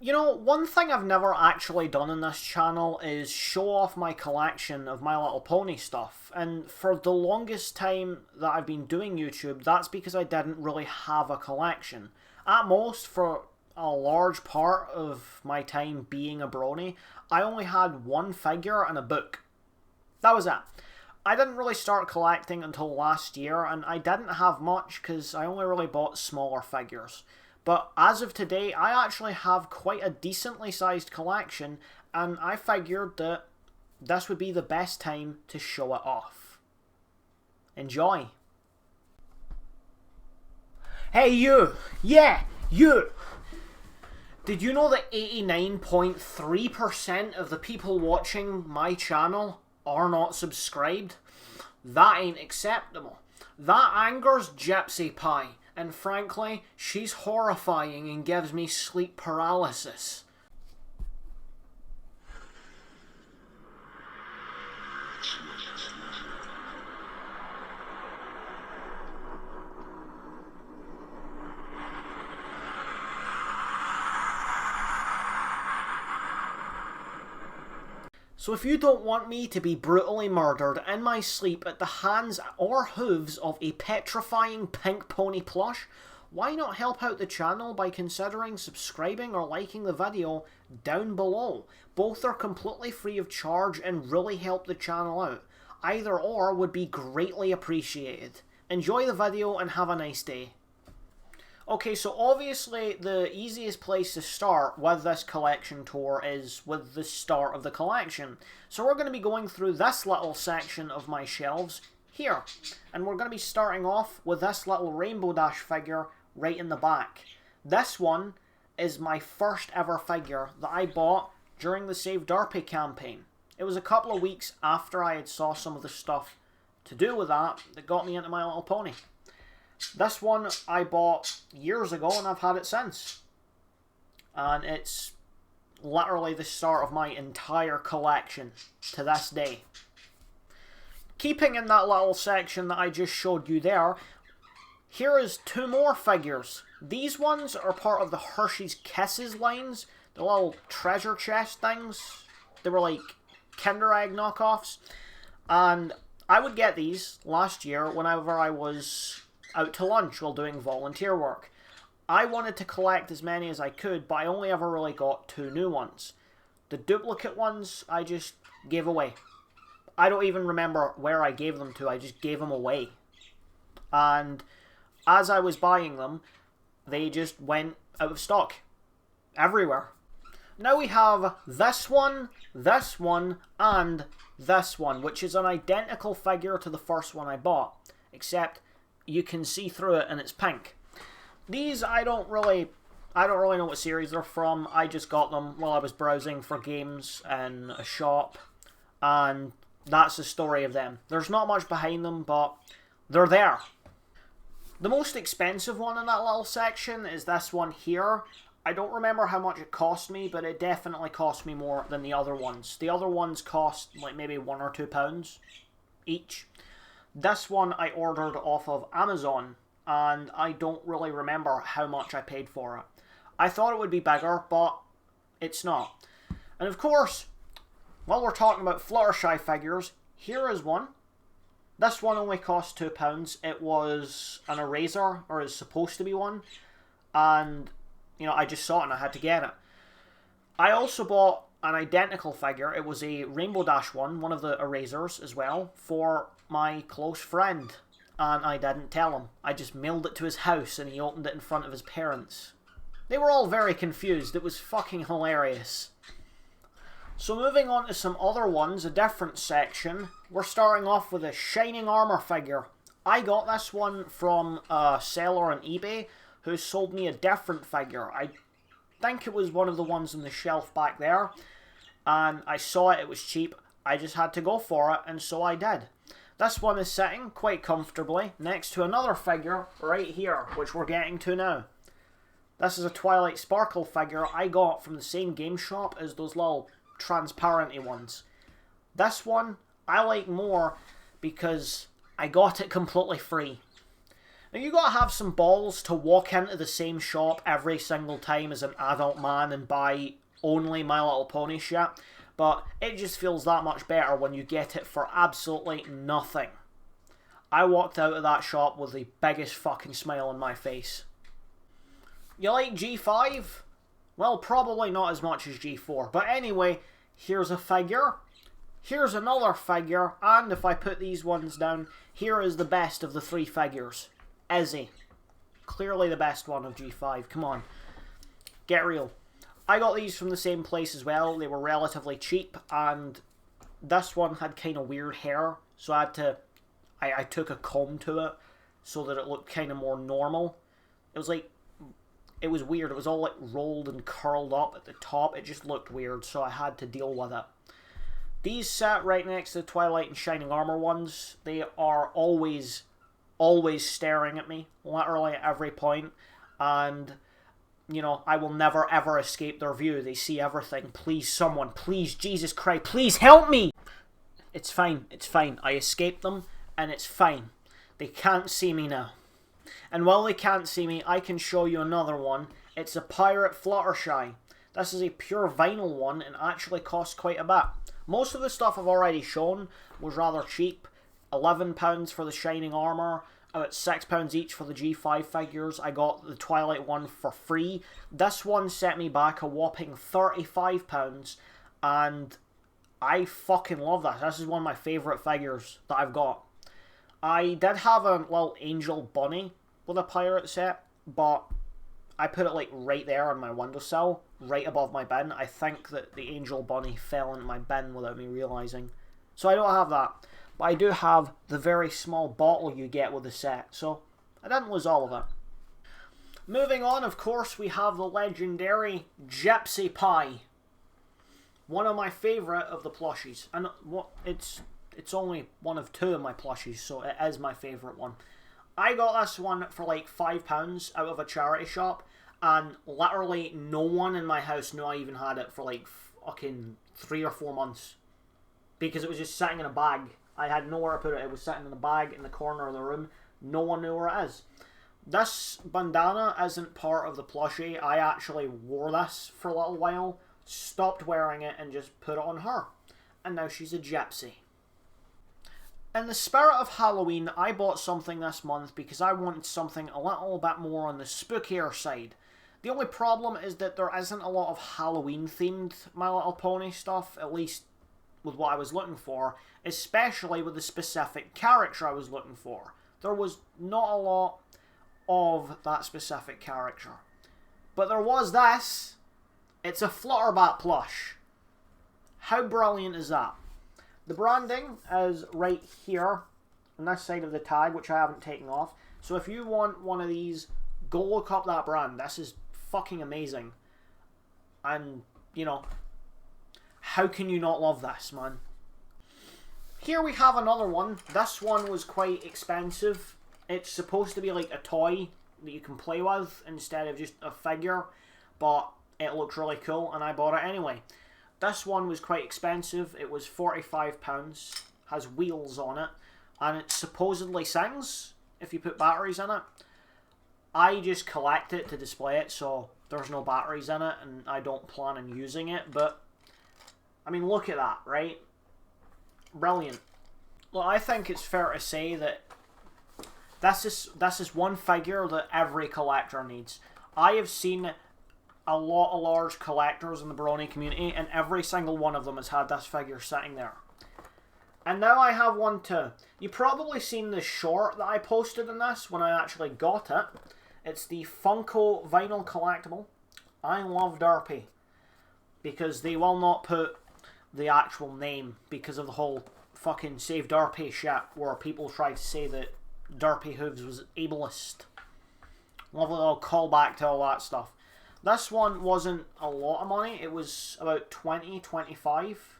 You know, one thing I've never actually done in this channel is show off my collection of My Little Pony stuff, and for the longest time that I've been doing YouTube, that's because I didn't really have a collection. At most, for a large part of my time being a brony, I only had one figure and a book. That was it. I didn't really start collecting until last year, and I didn't have much because I only really bought smaller figures. But as of today, I actually have quite a decently sized collection, and I figured that this would be the best time to show it off. Enjoy. Hey you! Yeah, you! Did you know that 89.3% of the people watching my channel are not subscribed? That ain't acceptable. That angers Gypsy Pie. And frankly, she's horrifying and gives me sleep paralysis. So if you don't want me to be brutally murdered in my sleep at the hands or hooves of a petrifying pink pony plush, why not help out the channel by considering subscribing or liking the video down below? Both are completely free of charge and really help the channel out. Either or would be greatly appreciated. Enjoy the video and have a nice day. Okay, so obviously the easiest place to start with this collection tour is with the start of the collection. So we're going to be going through this little section of my shelves here. And we're going to be starting off with this little Rainbow Dash figure right in the back. This one is my first ever figure that I bought during the Save Derpy campaign. It was a couple of weeks after I had saw some of the stuff to do with that got me into My Little Pony. This one I bought years ago and I've had it since. And it's literally the start of my entire collection to this day. Keeping in that little section that I just showed you there, here is two more figures. These ones are part of the Hershey's Kisses lines, the little treasure chest things. They were like Kinder Egg knockoffs. And I would get these last year whenever I was out to lunch while doing volunteer work. I wanted to collect as many as I could, but I only ever really got two new ones. The duplicate ones I just gave away. I don't even remember where I gave them to, I just gave them away. And as I was buying them, they just went out of stock. Everywhere. Now we have this one, and this one, which is an identical figure to the first one I bought, except you can see through it and it's pink. These I don't really know what series they're from. I just got them while I was browsing for games in a shop, and that's the story of them. There's not much behind them, but they're there. The most expensive one in that little section is this one here. I don't remember how much it cost me, but it definitely cost me more than the other ones. The other ones cost like maybe £1 or £2 each. This one I ordered off of Amazon, and I don't really remember how much I paid for it. I thought it would be bigger, but it's not. And of course, while we're talking about Fluttershy figures, here is one. This one only cost £2. It was an eraser, or is supposed to be one, and you know, I just saw it and I had to get it. I also bought an identical figure. It was a Rainbow Dash one of the erasers as well, for my close friend. And I didn't tell him. I just mailed it to his house and he opened it in front of his parents. They were all very confused. It was fucking hilarious. So moving on to some other ones, a different section. We're starting off with a Shining Armor figure. I got this one from a seller on eBay who sold me a different figure. I think it was one of the ones on the shelf back there. And I saw it, it was cheap. I just had to go for it, and so I did. This one is sitting quite comfortably next to another figure right here, which we're getting to now. This is a Twilight Sparkle figure I got from the same game shop as those little transparenty ones. This one I like more because I got it completely free. Now you gotta have some balls to walk into the same shop every single time as an adult man and buy only My Little Pony shit, but it just feels that much better when you get it for absolutely nothing. I walked out of that shop with the biggest fucking smile on my face. You like G5? Well, probably not as much as G4, but anyway, here's a figure, here's another figure, and if I put these ones down, here is the best of the three figures. Izzy. Clearly the best one of G5, come on. Get real. I got these from the same place as well, they were relatively cheap, and this one had kind of weird hair, so I took a comb to it so that it looked kind of more normal. It was like, it was weird, it was all like rolled and curled up at the top, it just looked weird, so I had to deal with it. These sat right next to the Twilight and Shining Armor ones. They are always staring at me, literally at every point, and you know, I will never ever escape their view. They see everything. Please, someone, please, Jesus Christ, please help me! It's fine, I escaped them, and it's fine. They can't see me now. And while they can't see me, I can show you another one. It's a Pirate Fluttershy. This is a pure vinyl one, and actually costs quite a bit. Most of the stuff I've already shown was rather cheap. £11 for the Shining Armor, about £6 each for the G5 figures. I got the Twilight one for free. This one set me back a whopping £35, and I fucking love this. This is one of my favourite figures that I've got. I did have a little angel bunny with a pirate set, but I put it like right there on my windowsill, right above my bin. I think that the angel bunny fell into my bin without me realising. So I don't have that. But I do have the very small bottle you get with the set, so I didn't lose all of it. Moving on, of course, we have the legendary Gypsy Pie. One of my favourite of the plushies. And it's only one of two of my plushies, so it is my favourite one. I got this one for like £5 out of a charity shop, and literally no one in my house knew I even had it for like fucking 3 or 4 months. Because it was just sitting in a bag. I had nowhere to put it. It was sitting in a bag in the corner of the room. No one knew where it is. This bandana isn't part of the plushie. I actually wore this for a little while, stopped wearing it, and just put it on her. And now she's a gypsy. In the spirit of Halloween, I bought something this month because I wanted something a little bit more on the spookier side. The only problem is that there isn't a lot of Halloween-themed My Little Pony stuff, at least with what I was looking for, especially with the specific character I was looking for. There was not a lot of that specific character. But there was this. It's a Flutterbat plush. How brilliant is that? The branding is right here on this side of the tag, which I haven't taken off. So if you want one of these, go look up that brand. This is fucking amazing. And, you know, how can you not love this, man? Here we have another one. This one was quite expensive. It's supposed to be like a toy that you can play with instead of just a figure, but it looks really cool and I bought it anyway. This one was quite expensive. It was £45, has wheels on it, and it supposedly sings if you put batteries in it. I just collect it to display it, so there's no batteries in it, and I don't plan on using it, but I mean, look at that, right? Brilliant. Well, I think it's fair to say that this is one figure that every collector needs. I have seen a lot of large collectors in the Brony community, and every single one of them has had this figure sitting there. And now I have one too. You've probably seen the short that I posted in this when I actually got it. It's the Funko vinyl collectible. I love Derpy, because they will not put the actual name because of the whole fucking Save Derpy shit where people try to say that Derpy Hooves was ableist. Lovely little callback to all that stuff. This one wasn't a lot of money. It was about 20, 25.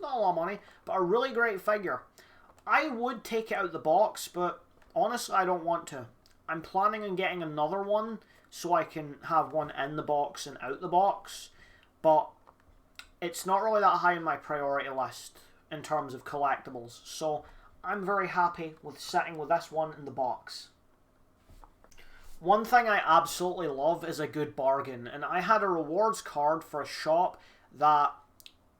Not a lot of money, but a really great figure. I would take it out of the box, but honestly I don't want to. I'm planning on getting another one so I can have one in the box and out the box, but it's not really that high on my priority list in terms of collectibles, so I'm very happy with sitting with this one in the box. One thing I absolutely love is a good bargain, and I had a rewards card for a shop that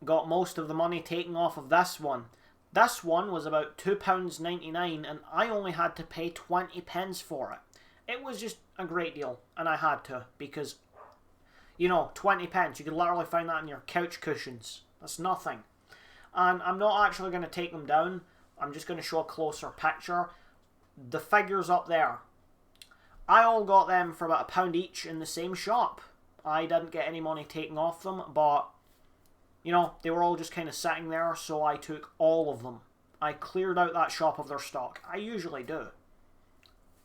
got most of the money taken off of this one. This one was about £2.99 and I only had to pay 20 pence for it. It was just a great deal, and I had to, because, you know, 20 pence, you could literally find that in your couch cushions. That's nothing. And I'm not actually going to take them down, I'm just going to show a closer picture. The figures up there, I all got them for about £1 each in the same shop. I didn't get any money taken off them, but, you know, they were all just kind of sitting there, so I took all of them. I cleared out that shop of their stock. I usually do.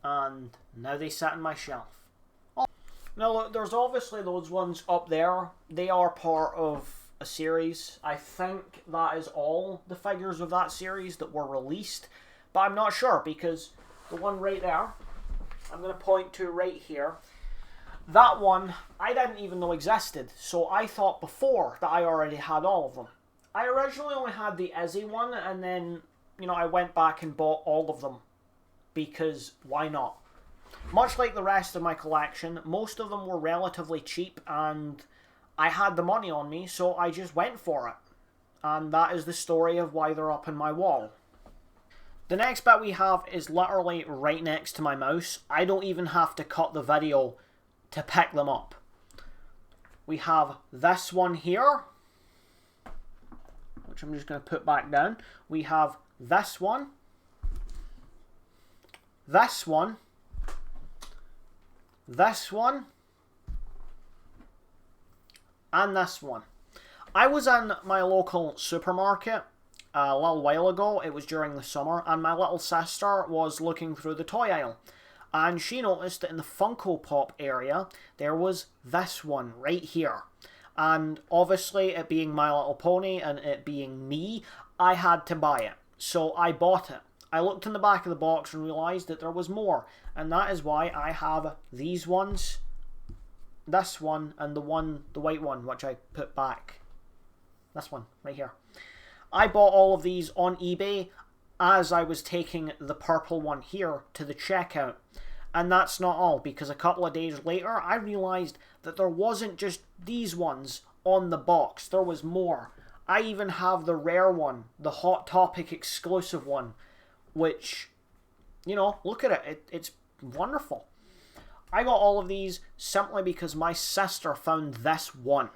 And now they sit on my shelf. Now look, there's obviously those ones up there. They are part of a series. I think that is all the figures of that series that were released. But I'm not sure, because the one right there, I'm going to point to right here, that one I didn't even know existed. So I thought before that I already had all of them. I originally only had the Izzy one, and then, you know, I went back and bought all of them. Because why not? Much like the rest of my collection, most of them were relatively cheap, and I had the money on me, so I just went for it. And that is the story of why they're up on my wall. The next bit we have is literally right next to my mouse. I don't even have to cut the video to pick them up. We have this one here, which I'm just going to put back down. We have this one, this one, this one, and this one. I was in my local supermarket a little while ago. It was during the summer, and my little sister was looking through the toy aisle, and she noticed that in the Funko Pop area there was this one right here. And obviously, it being My Little Pony and it being me, I had to buy it. So I bought it. I looked in the back of the box and realised that there was more, and that is why I have these ones, this one, and the white one, which I put back. This one, right here. I bought all of these on eBay as I was taking the purple one here to the checkout. And that's not all, because a couple of days later, I realised that there wasn't just these ones on the box. There was more. I even have the rare one, the Hot Topic exclusive one, which, you know, look at it. It's wonderful. I got all of these simply because my sister found this one.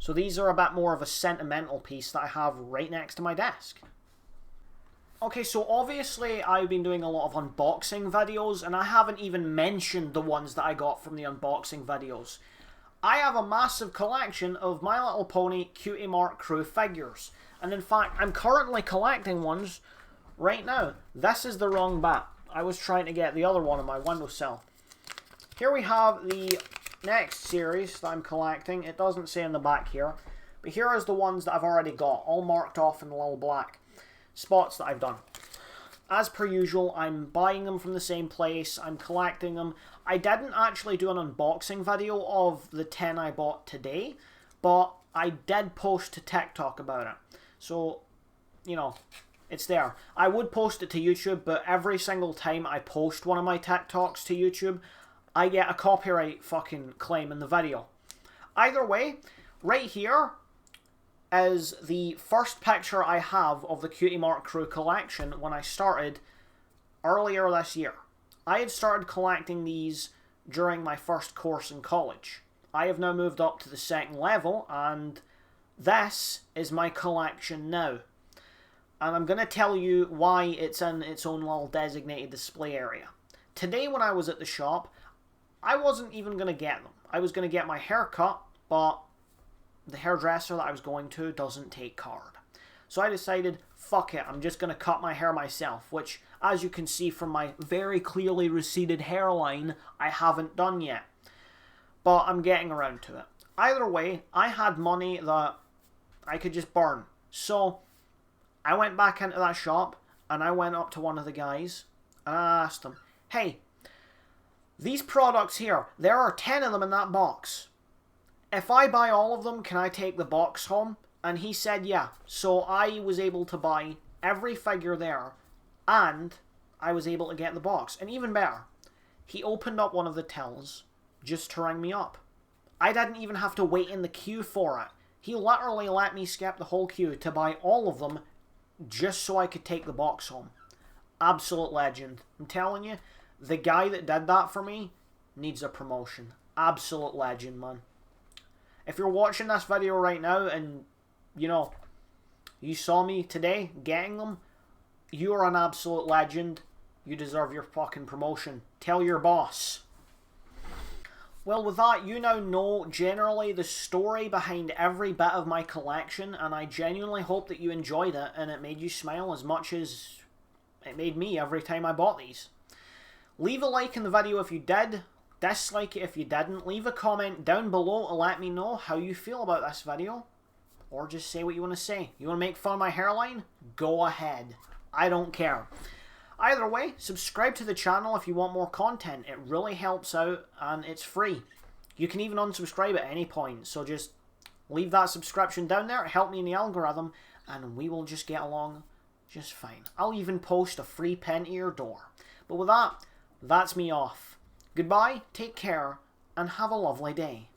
So these are a bit more of a sentimental piece that I have right next to my desk. Okay, so obviously I've been doing a lot of unboxing videos, and I haven't even mentioned the ones that I got from the unboxing videos. I have a massive collection of My Little Pony Cutie Mark Crew figures. And in fact, I'm currently collecting ones right now. This is the wrong bit. I was trying to get the other one on my windowsill. Here we have the next series that I'm collecting. It doesn't say in the back here, but here is the ones that I've already got, all marked off in the little black spots that I've done. As per usual, I'm buying them from the same place, I'm collecting them. I didn't actually do an unboxing video of the 10 I bought today, but I did post to TikTok about it. So, you know, it's there. I would post it to YouTube, but every single time I post one of my TikToks to YouTube, I get a copyright fucking claim in the video. Either way, right here is the first picture I have of the Cutie Mark Crew collection when I started earlier this year. I had started collecting these during my first course in college. I have now moved up to the second level, and this is my collection now. And I'm going to tell you why it's in its own little designated display area. Today when I was at the shop, I wasn't even going to get them. I was going to get my hair cut, but the hairdresser that I was going to doesn't take card. So I decided, fuck it, I'm just going to cut my hair myself, which, as you can see from my very clearly receded hairline, I haven't done yet. But I'm getting around to it. Either way, I had money that I could just burn. So I went back into that shop, and I went up to one of the guys, and I asked him, hey, these products here, there are 10 of them in that box. If I buy all of them, can I take the box home? And he said yeah. So I was able to buy every figure there, and I was able to get the box. And even better, He opened up one of the tills just to ring me up. I didn't even have to wait in the queue for it. He literally let me skip the whole queue to buy all of them just so I could take the box home. Absolute legend. I'm telling you, the guy that did that for me needs a promotion. Absolute legend, man. If you're watching this video right now and, you know, you saw me today getting them, you're an absolute legend. You deserve your fucking promotion. Tell your boss. Well, with that, you now know generally the story behind every bit of my collection, and I genuinely hope that you enjoyed it and it made you smile as much as it made me every time I bought these. Leave a like in the video if you did, dislike it if you didn't, leave a comment down below to let me know how you feel about this video, or just say what you want to say. You want to make fun of my hairline? Go ahead. I don't care. Either way, subscribe to the channel if you want more content. It really helps out and it's free. You can even unsubscribe at any point, so just leave that subscription down there, help me in the algorithm, and we will just get along just fine. I'll even post a free pen to your door. But with that, that's me off. Goodbye, take care, and have a lovely day.